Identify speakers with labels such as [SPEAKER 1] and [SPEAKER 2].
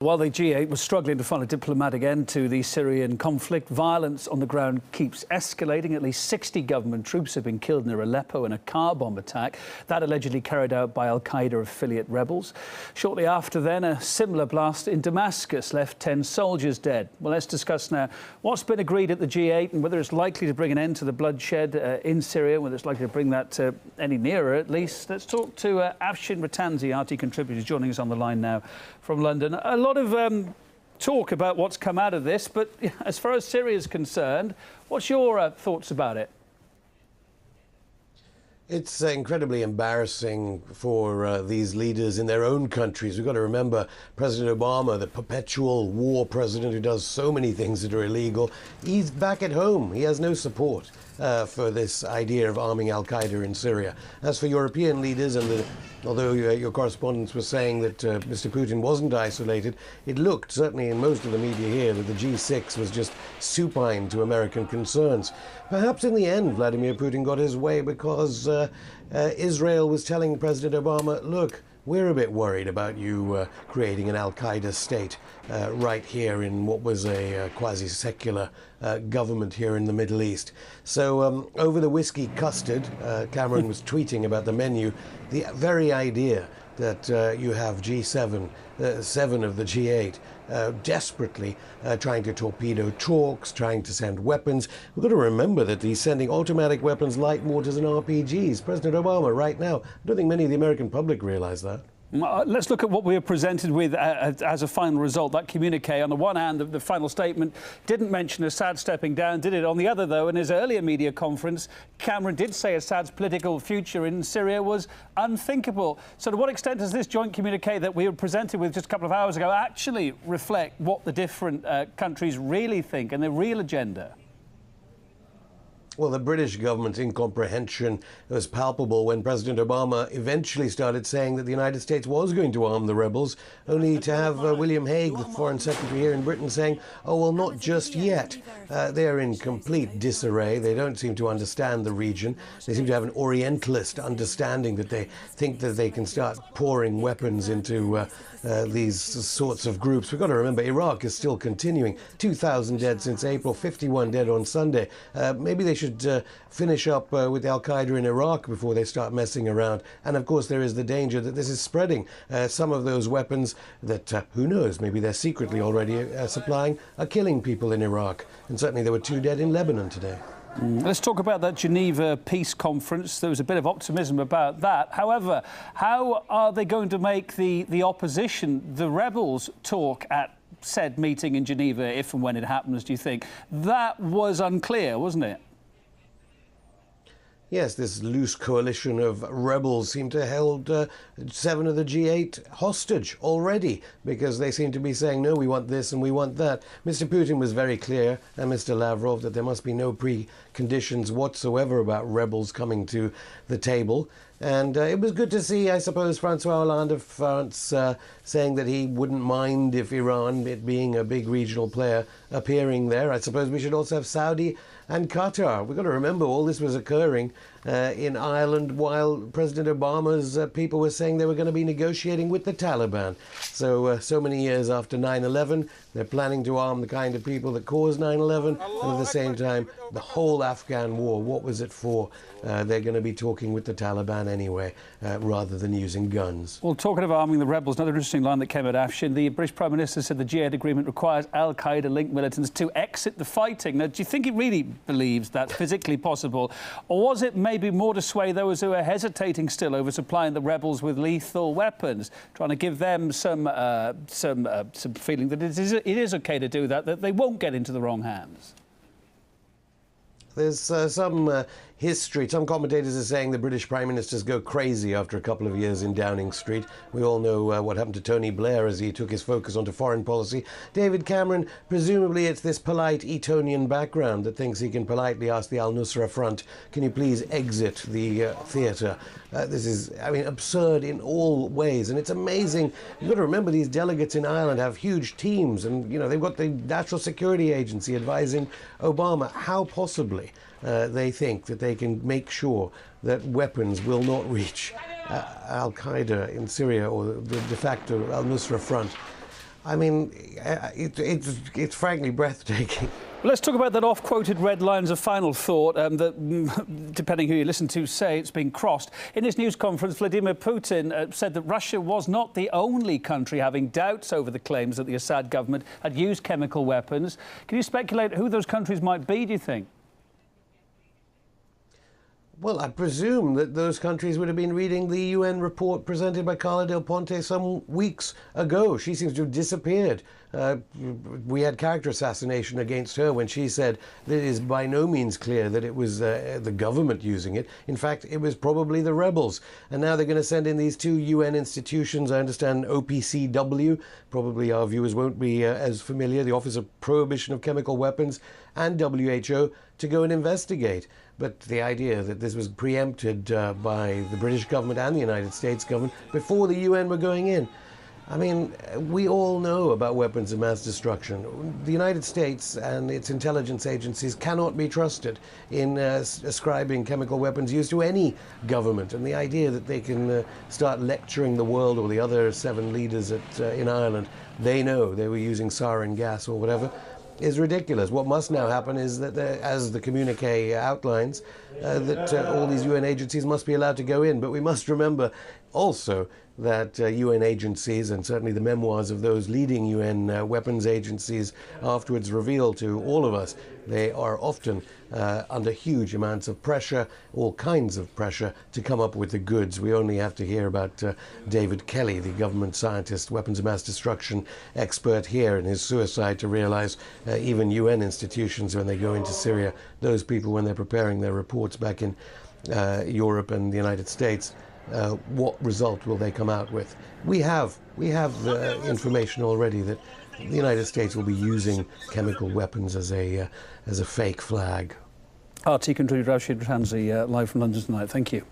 [SPEAKER 1] While the G8 was struggling to find a diplomatic end to the Syrian conflict, violence on the ground keeps escalating. At least 60 government troops have been killed near Aleppo in a car bomb attack, that allegedly carried out by al-Qaeda affiliate rebels. Shortly after then, a similar blast in Damascus left 10 soldiers dead. Well, let's discuss now what's been agreed at the G8 and whether it's likely to bring an end to the bloodshed in Syria, whether it's likely to bring that any nearer at least. Let's talk to Afshin Rattanzi, RT contributor, joining us on the line now from London. A lot of talk about what's come out of this, but as far as Syria is concerned, what's your thoughts about it?
[SPEAKER 2] It's incredibly embarrassing for these leaders in their own countries. We've got to remember President Obama, the perpetual war president who does so many things that are illegal. He's back at home. He has no support for this idea of arming al-Qaeda in Syria. As for European leaders, and although your correspondents were saying that Mr. Putin wasn't isolated, it looked, certainly in most of the media here, that the G6 was just supine to American concerns. Perhaps in the end, Vladimir Putin got his way because Israel was telling President Obama, look, we're a bit worried about you creating an al-Qaeda state right here in what was a quasi-secular government here in the Middle East. So over the whiskey custard, Cameron was tweeting about the menu, the very idea that you have G7, 7 of the G8, desperately trying to torpedo talks, trying to send weapons. We've got to remember that he's sending automatic weapons, light mortars and RPGs. President Obama right now, I don't think many of the American public realize that.
[SPEAKER 1] Let's look at what we were presented with as a final result, that communique. On the one hand, the final statement didn't mention Assad stepping down, did it? On the other, though, in his earlier media conference, Cameron did say Assad's political future in Syria was unthinkable. So to what extent does this joint communique that we were presented with just a couple of hours ago actually reflect what the different countries really think and their real agenda?
[SPEAKER 2] Well, the British government's incomprehension was palpable when President Obama eventually started saying that the United States was going to arm the rebels, only to have William Hague, the Foreign Secretary here in Britain, saying, oh, well, not just yet. They're in complete disarray. They don't seem to understand the region. They seem to have an Orientalist understanding that they think that they can start pouring weapons into these sorts of groups. We've got to remember, Iraq is still continuing. 2,000 dead since April, 51 dead on Sunday. Maybe they should finish up with al-Qaeda in Iraq before they start messing around. And of course there is the danger that this is spreading. Some of those weapons that, who knows, maybe they're secretly already supplying, are killing people in Iraq. And certainly there were 2 dead in Lebanon today.
[SPEAKER 1] Let's talk about that Geneva peace conference. There was a bit of optimism about that. However, how are they going to make the opposition, the rebels, talk at said meeting in Geneva, if and when it happens, do you think? That was unclear, wasn't it?
[SPEAKER 2] Yes, this loose coalition of rebels seem to have held 7 of the G8 hostage already, because they seem to be saying, no, we want this and we want that. Mr. Putin was very clear, and Mr. Lavrov, that there must be no preconditions whatsoever about rebels coming to the table. And it was good to see, I suppose, Francois Hollande of France saying that he wouldn't mind if Iran, it being a big regional player, appearing there. I suppose we should also have Saudi and Qatar. We've got to remember all this was occurring in Ireland while President Obama's people were saying they were going to be negotiating with the Taliban. So many years after 9/11, they're planning to arm the kind of people that caused 9/11, and at the same time, the whole Afghan war, what was it for? They're going to be talking with the Taliban anyway, rather than using guns.
[SPEAKER 1] Well, talking of arming the rebels, another interesting line that came out, Afshin. The British Prime Minister said the G8 agreement requires al-Qaeda-linked militants to exit the fighting. Now, do you think he really believes that's physically possible? Or was it maybe more to sway those who are hesitating still over supplying the rebels with lethal weapons, trying to give them some feeling that it is OK to do that they won't get into the wrong hands?
[SPEAKER 2] There's some history. Some commentators are saying the British Prime Ministers go crazy after a couple of years in Downing Street. We all know what happened to Tony Blair as he took his focus onto foreign policy. David Cameron, presumably it's this polite Etonian background that thinks he can politely ask the al-Nusra Front, can you please exit the theatre? This is, I mean, absurd in all ways, and it's amazing. You've got to remember these delegates in Ireland have huge teams, and, you know, they've got the National Security Agency advising Obama. How possibly they think that they can make sure that weapons will not reach al-Qaeda in Syria or the de facto al-Nusra Front? I mean, it's frankly breathtaking.
[SPEAKER 1] Well, let's talk about that oft-quoted red line as a final thought that, depending who you listen to, say it's been crossed. In his news conference, Vladimir Putin said that Russia was not the only country having doubts over the claims that the Assad government had used chemical weapons. Can you speculate who those countries might be, do you think?
[SPEAKER 2] Well, I presume that those countries would have been reading the UN report presented by Carla Del Ponte some weeks ago. She seems to have disappeared. We had character assassination against her when she said that it is by no means clear that it was the government using it. In fact, it was probably the rebels. And now they're going to send in these two UN institutions. I understand OPCW, probably our viewers won't be as familiar, the Office of Prohibition of Chemical Weapons, and WHO to go and investigate. But the idea that this was preempted by the British government and the United States government before the UN were going in. I mean, we all know about weapons of mass destruction. The United States and its intelligence agencies cannot be trusted in ascribing chemical weapons use to any government. And the idea that they can start lecturing the world or the other 7 leaders in Ireland, they know they were using sarin gas or whatever, is ridiculous. What must now happen is that, as the communique outlines, that all these UN agencies must be allowed to go in. But we must remember also that UN agencies, and certainly the memoirs of those leading UN weapons agencies afterwards reveal to all of us, they are often under huge amounts of pressure, all kinds of pressure, to come up with the goods. We only have to hear about David Kelly, the government scientist, weapons of mass destruction expert here, and his suicide, to realize even UN institutions, when they go into Syria, those people, when they're preparing their reports back in Europe and the United States, what result will they come out with? We have information already that the United States will be using chemical weapons as a fake flag.
[SPEAKER 1] RT contributor Rashid Ratanzi, live from London tonight. Thank you.